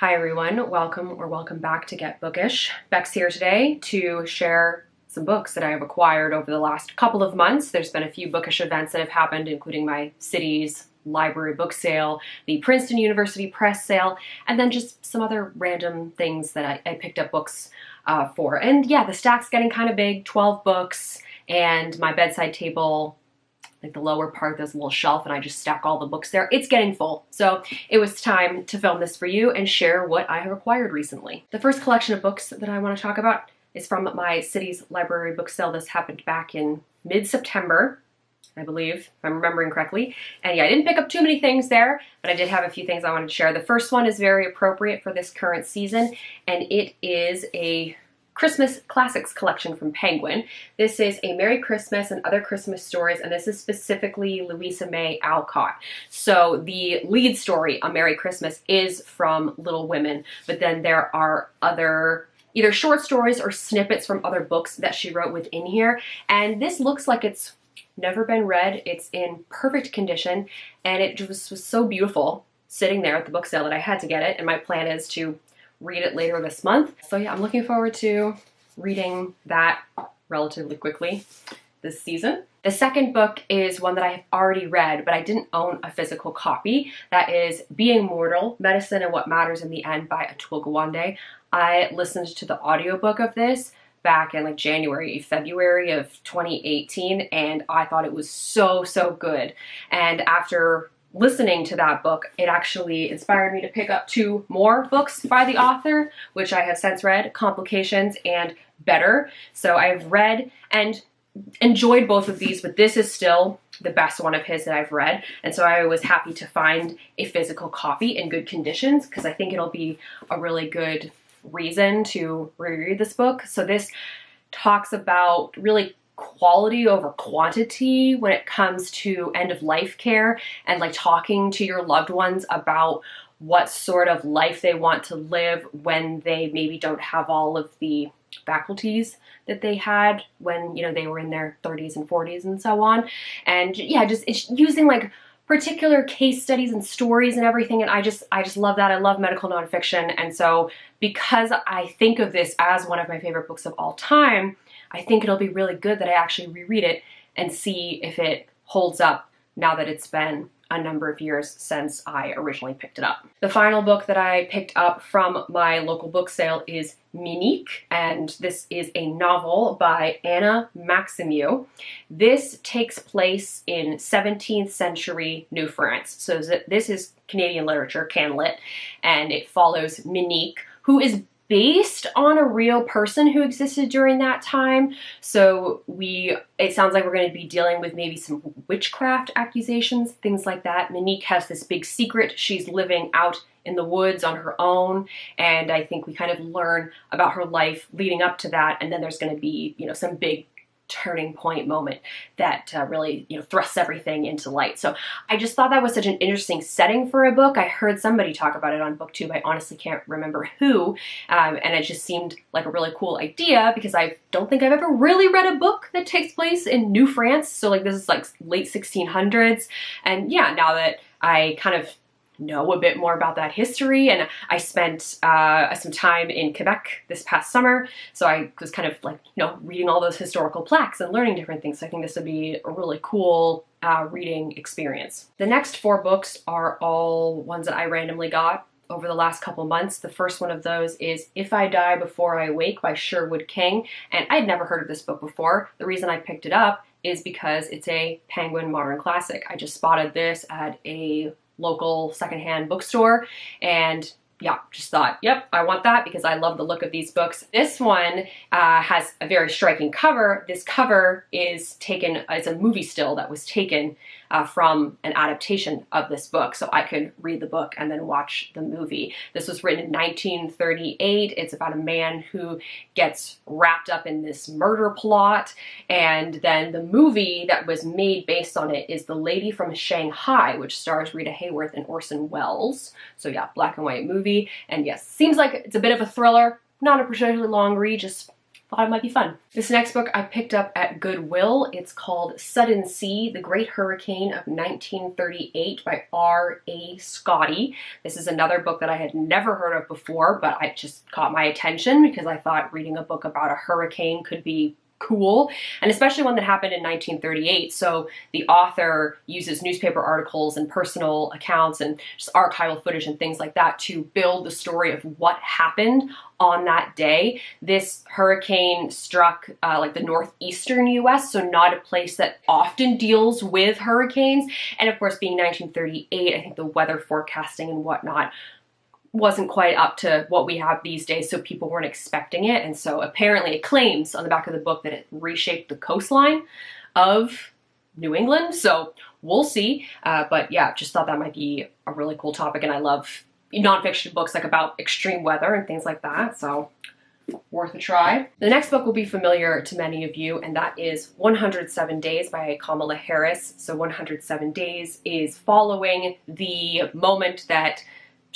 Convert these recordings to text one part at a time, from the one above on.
Hi everyone, welcome back to Get Bookish. Beck's here today to share some books that I have acquired over the last couple of months. There's been a few bookish events that have happened, including my city's library book sale, the Princeton University press sale, and then just some other random things that I picked up books for. And yeah, the stack's getting kind of big, 12 books, and my bedside table, like the lower part, there's a little shelf and I just stack all the books there. It's getting full. So it was time to film this for you and share what I have acquired recently. The first collection of books that I want to talk about is from my city's library book sale. This happened back in mid-September, I believe, if I'm remembering correctly. And yeah, I didn't pick up too many things there, but I did have a few things I wanted to share. The first one is very appropriate for this current season, and it is a Christmas Classics collection from Penguin. This is A Merry Christmas and Other Christmas Stories, and this is specifically Louisa May Alcott. So the lead story, A Merry Christmas, is from Little Women, but then there are other either short stories or snippets from other books that she wrote within here, and this looks like it's never been read. It's in perfect condition, and it just was so beautiful sitting there at the book sale that I had to get it, and my plan is to read it later this month. So yeah, I'm looking forward to reading that relatively quickly this season. The second book is one that I have already read, but I didn't own a physical copy. That is Being Mortal, Medicine and What Matters in the End by Atul Gawande. I listened to the audiobook of this back in like February of 2018, and I thought it was so good. And after listening to that book, it actually inspired me to pick up two more books by the author, which I have since read, Complications and Better. So I've read and enjoyed both of these, but this is still the best one of his that I've read. And so I was happy to find a physical copy in good conditions because I think it'll be a really good reason to reread this book. So this talks about really quality over quantity when it comes to end-of-life care and like talking to your loved ones about what sort of life they want to live when they maybe don't have all of the faculties that they had when, you know, they were in their 30s and 40s and so on. And yeah, just it's using like particular case studies and stories and everything, and I just love that. I love medical nonfiction, and so because I think of this as one of my favorite books of all time, I think it'll be really good that I actually reread it and see if it holds up now that it's been a number of years since I originally picked it up. The final book that I picked up from my local book sale is Minique, and this is a novel by Anna Maxymiw. This takes place in 17th century New France. So this is Canadian literature, CanLit, and it follows Minique, who is based on a real person who existed during that time. So it sounds like we're going to be dealing with maybe some witchcraft accusations, things like that. Minique has this big secret. She's living out in the woods on her own, and I think we kind of learn about her life leading up to that, and then there's going to be, you know, some big turning point moment that really, you know, thrusts everything into light. So I just thought that was such an interesting setting for a book. I heard somebody talk about it on BookTube. I honestly can't remember who, and it just seemed like a really cool idea because I don't think I've ever really read a book that takes place in New France. So like this is like late 1600s, and yeah, now that I kind of know a bit more about that history, and I spent some time in Quebec this past summer, so I was kind of like, you know, reading all those historical plaques and learning different things. So I think this would be a really cool reading experience. The next four books are all ones that I randomly got over the last couple months. The first one of those is If I Die Before I Wake by Sherwood King, and I'd never heard of this book before. The reason I picked it up is because it's a Penguin modern classic. I just spotted this at a local secondhand bookstore, and yeah, just thought, yep, I want that because I love the look of these books. This one has a very striking cover. This cover is taken as a movie still that was taken from an adaptation of this book, so I could read the book and then watch the movie. This was written in 1938. It's about a man who gets wrapped up in this murder plot, and then the movie that was made based on it is The Lady from Shanghai, which stars Rita Hayworth and Orson Welles. So yeah, black and white movie, and yes, seems like it's a bit of a thriller, not a particularly long read, just thought it might be fun. This next book I picked up at Goodwill. It's called Sudden Sea, The Great Hurricane of 1938 by R.A. Scotti. This is another book that I had never heard of before, but it just caught my attention because I thought reading a book about a hurricane could be cool, and especially one that happened in 1938. So the author uses newspaper articles and personal accounts and just archival footage and things like that to build the story of what happened on that day. This hurricane struck like the northeastern US, so not a place that often deals with hurricanes. And of course, being 1938, I think the weather forecasting and whatnot wasn't quite up to what we have these days, so people weren't expecting it. And so apparently it claims on the back of the book that it reshaped the coastline of New England. So we'll see. But yeah, just thought that might be a really cool topic. And I love nonfiction books like about extreme weather and things like that. So worth a try. The next book will be familiar to many of you, and that is 107 Days by Kamala Harris. So 107 Days is following the moment that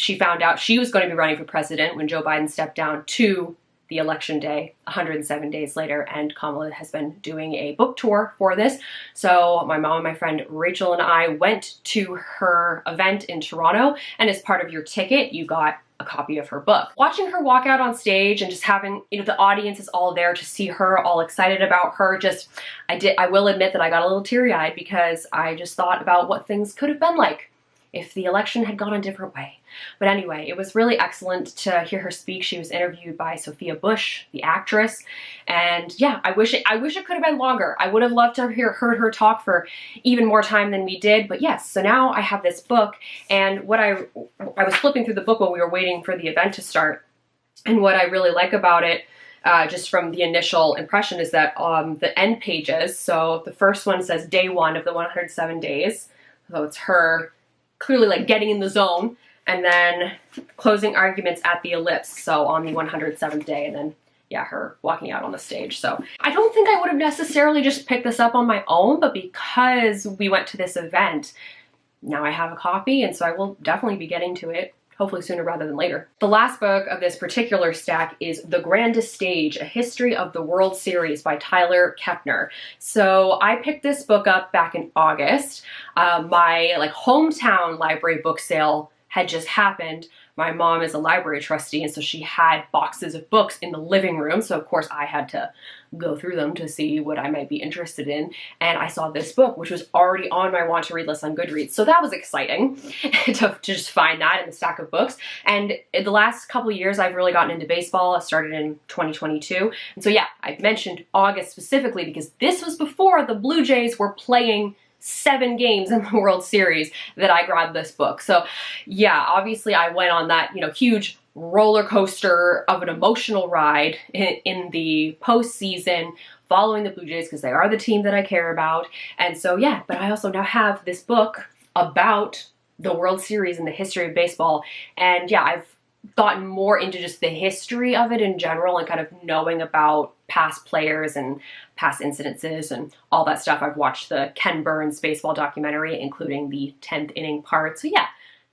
she found out she was going to be running for president when Joe Biden stepped down to the election day 107 days later, and Kamala has been doing a book tour for this. So my mom and my friend Rachel and I went to her event in Toronto, and as part of your ticket, you got a copy of her book. Watching her walk out on stage and just having, the audience is all there to see her, all excited about her, I will admit that I got a little teary-eyed because I just thought about what things could have been like if the election had gone a different way. But anyway, it was really excellent to hear her speak. She was interviewed by Sophia Bush, the actress, and yeah, I wish it could have been longer. I would have loved to have heard her talk for even more time than we did. But yes, so now I have this book, and what I was flipping through the book while we were waiting for the event to start, and what I really like about it, just from the initial impression, is that the end pages. So the first one says day 1 of the 107 days. So it's her clearly like getting in the zone, and then closing arguments at the ellipse, so on the 107th day, and then yeah, her walking out on the stage. So I don't think I would have necessarily just picked this up on my own, but because we went to this event, now I have a copy, and so I will definitely be getting to it, hopefully sooner rather than later. The last book of this particular stack is The Grandest Stage, A History of the World Series by Tyler Kepner. So I picked this book up back in August. My hometown library book sale had just happened. My mom is a library trustee, and so she had boxes of books in the living room. So of course I had to go through them to see what I might be interested in. And I saw this book, which was already on my want to read list on Goodreads. So that was exciting to just find that in the stack of books. And in the last couple of years, I've really gotten into baseball. I started in 2022. And so yeah, I mentioned August specifically because this was before the Blue Jays were playing 7 games in the World Series that I grabbed this book. So yeah, obviously I went on that, huge roller coaster of an emotional ride in the postseason following the Blue Jays because they are the team that I care about. And so yeah, but I also now have this book about the World Series and the history of baseball. And yeah, I've gotten more into just the history of it in general and kind of knowing about past players and past incidences and all that stuff. I've watched the Ken Burns baseball documentary, including the 10th inning part. So yeah,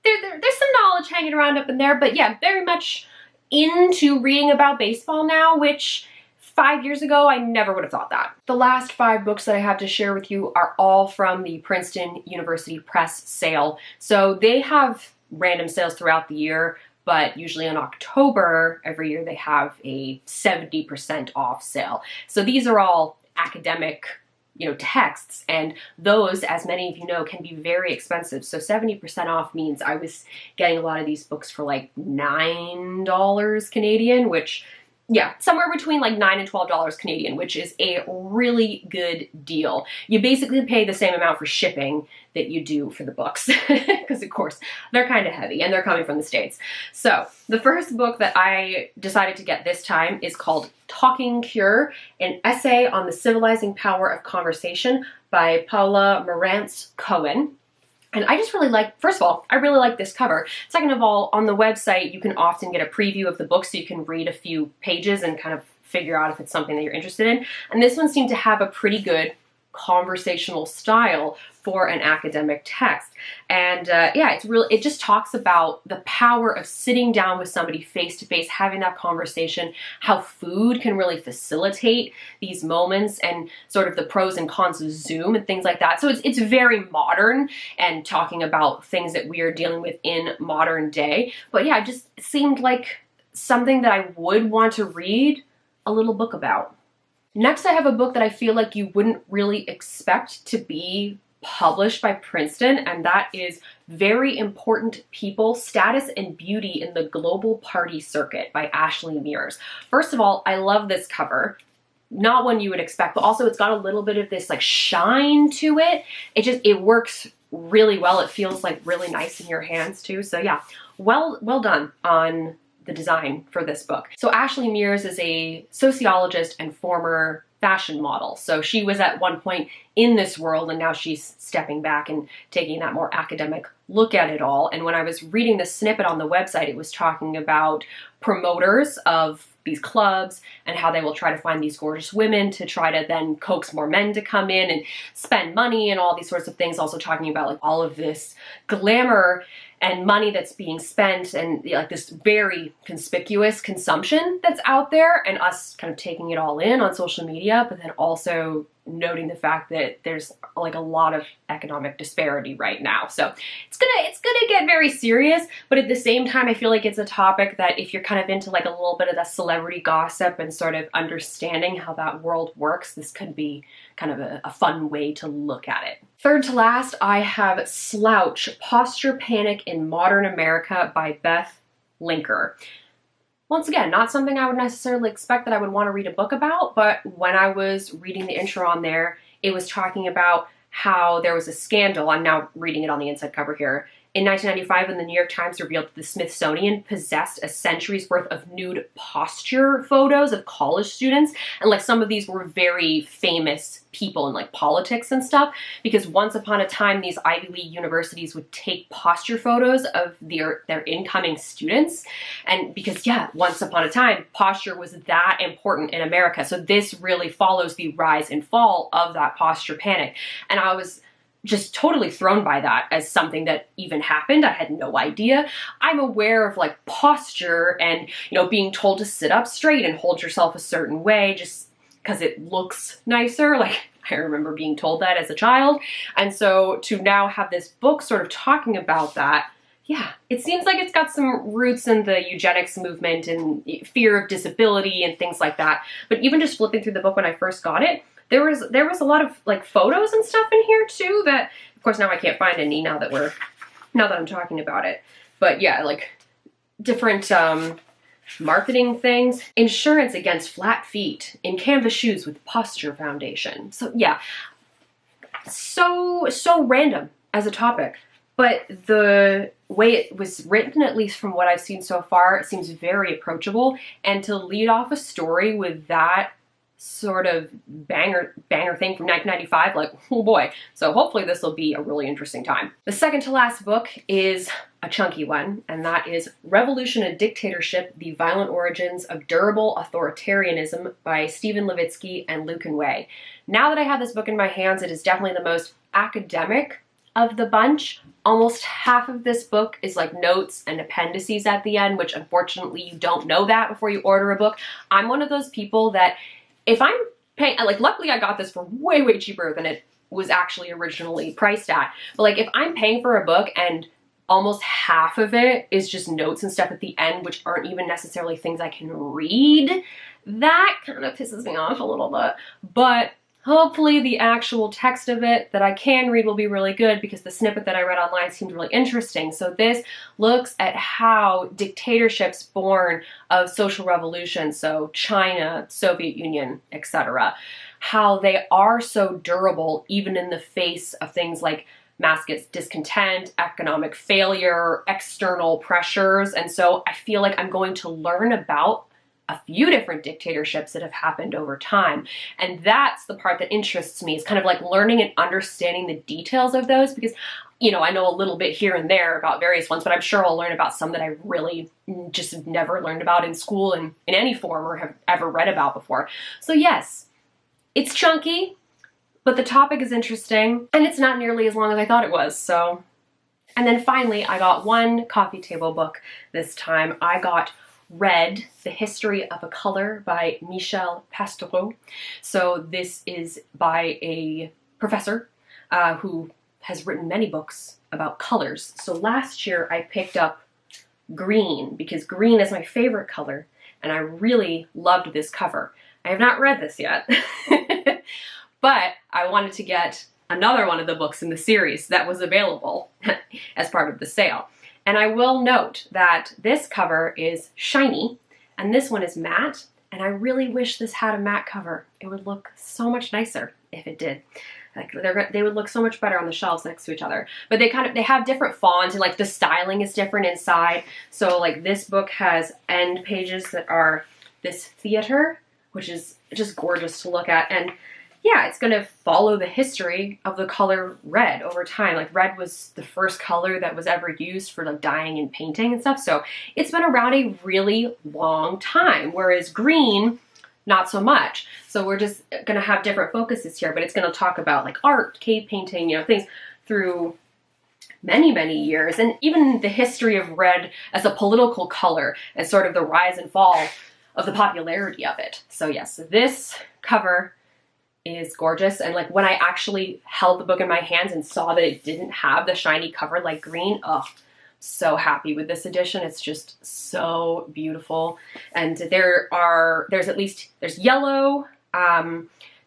there's some knowledge hanging around up in there, but yeah, very much into reading about baseball now, which 5 years ago, I never would have thought that. The last 5 books that I have to share with you are all from the Princeton University Press sale. So they have random sales throughout the year, but usually in October every year they have a 70% off sale. So these are all academic, texts, and those, as many of you know, can be very expensive. So 70% off means I was getting a lot of these books for like $9 Canadian, which yeah, somewhere between like $9 and $12 Canadian, which is a really good deal. You basically pay the same amount for shipping that you do for the books, because of course they're kind of heavy and they're coming from the States. So the first book that I decided to get this time is called Talking Cure, an essay on the civilizing power of conversation by Paula Marantz Cohen. And I just really like, first of all, I really like this cover. Second of all, on the website, you can often get a preview of the book so you can read a few pages and kind of figure out if it's something that you're interested in. And this one seemed to have a pretty good conversational style for an academic text. And yeah, it's really, it just talks about the power of sitting down with somebody face to face, having that conversation, how food can really facilitate these moments, and sort of the pros and cons of Zoom and things like that. So it's very modern and talking about things that we are dealing with in modern day. But yeah, it just seemed like something that I would want to read a little book about. Next, I have a book that I feel like you wouldn't really expect to be published by Princeton, and that is Very Important People, Status and Beauty in the Global Party Circuit by Ashley Mears. First of all, I love this cover. Not one you would expect, but also it's got a little bit of this like shine to it. It works really well. It feels like really nice in your hands too. So yeah, well done on the design for this book. So Ashley Mears is a sociologist and former fashion model. So she was at one point in this world, and now she's stepping back and taking that more academic look at it all. And when I was reading the snippet on the website, it was talking about promoters of these clubs and how they will try to find these gorgeous women to try to then coax more men to come in and spend money and all these sorts of things. Also talking about like all of this glamour and money that's being spent, and like this very conspicuous consumption that's out there, and us kind of taking it all in on social media, but then also noting the fact that there's like a lot of economic disparity right now. So it's gonna get very serious, but at the same time, I feel like it's a topic that if you're kind of into like a little bit of that celebrity gossip and sort of understanding how that world works, this could be kind of a fun way to look at it. Third to last, I have Slouch, Posture Panic in Modern America by Beth Linkler. Once again, not something I would necessarily expect that I would want to read a book about, but when I was reading the intro on there, it was talking about how there was a scandal. I'm now reading it on the inside cover here. In 1995, when the New York Times revealed that the Smithsonian possessed a century's worth of nude posture photos of college students, and like some of these were very famous people in like politics and stuff, because once upon a time these Ivy League universities would take posture photos of their incoming students, and because yeah, once upon a time posture was that important in America. So this really follows the rise and fall of that posture panic, and I was just totally thrown by that as something that even happened. I had no idea. I'm aware of like posture and, you know, being told to sit up straight and hold yourself a certain way just because it looks nicer. Like I remember being told that as a child. And so to now have this book sort of talking about that, yeah, it seems like it's got some roots in the eugenics movement and fear of disability and things like that. But even just flipping through the book when I first got it, there was a lot of like photos and stuff in here too that, of course, now I can't find any now that I'm talking about it. But yeah, like different marketing things. Insurance against flat feet in canvas shoes with posture foundation. So yeah, so random as a topic. But the way it was written, at least from what I've seen so far, it seems very approachable. And to lead off a story with that sort of banger thing from 1995, like, oh boy. So hopefully this will be a really interesting time. The second to last book is a chunky one, and that is Revolution and Dictatorship, The Violent Origins of Durable Authoritarianism by Stephen Levitsky and Lucan. Now that I have this book in my hands, it is definitely the most academic of the bunch. Almost half of this book is like notes and appendices at the end, which unfortunately you don't know that before you order a book. I'm one of those people that if I'm paying, like luckily I got this for way cheaper than it was actually originally priced at. But like if I'm paying for a book and almost half of it is just notes and stuff at the end, which aren't even necessarily things I can read, that kind of pisses me off a little bit. But hopefully the actual text of it that I can read will be really good, because the snippet that I read online seemed really interesting. So this looks at how dictatorships born of social revolutions, so China, Soviet Union, etc., how they are so durable even in the face of things like mass discontent, economic failure, external pressures. And so I feel like I'm going to learn about a few different dictatorships that have happened over time. And that's the part that interests me, is kind of like learning and understanding the details of those, because, you know, I know a little bit here and there about various ones, but I'm sure I'll learn about some that I really just never learned about in school and in any form or have ever read about before. So yes, it's chunky. but the topic is interesting, and it's not nearly as long as I thought it was, so. And then finally, I got one coffee table book this time. I got Red, The History of a Color by Michel Pastoureau. So this is by a professor who has written many books about colors. So last year I picked up green because green is my favorite color, and I really loved this cover. I have not read this yet, but I wanted to get another one of the books in the series that was available as part of the sale. And I will note that this cover is shiny and this one is matte, and I really wish this had a matte cover. It would look so much nicer if it did. Like they would look so much better on the shelves next to each other. But they have different fonts, and like the styling is different inside. So like this book has end pages that are this theater, which is just gorgeous to look at. And yeah, it's gonna follow the history of the color red over time. Like red was the first color that was ever used for like dyeing and painting and stuff. So it's been around a really long time, whereas green, not so much. So we're just gonna have different focuses here, but it's gonna talk about like art, cave painting, you know, things through many, many years, and even the history of red as a political color and sort of the rise and fall of the popularity of it. So yes, this cover is gorgeous, and like when I actually held the book in my hands and saw that it didn't have the shiny cover like green, oh, so happy with this edition. It's just so beautiful. And there's yellow,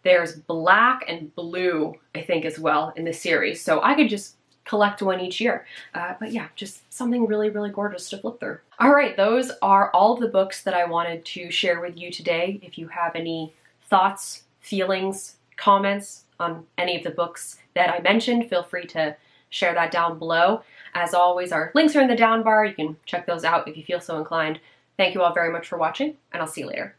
there's black and blue, I think, as well in the series. So I could just collect one each year. But yeah, just something really, really gorgeous to flip through. All right, those are all the books that I wanted to share with you today. If you have any thoughts, feelings, comments on any of the books that I mentioned, feel free to share that down below. As always, our links are in the down bar. You can check those out if you feel so inclined. Thank you all very much for watching, and I'll see you later.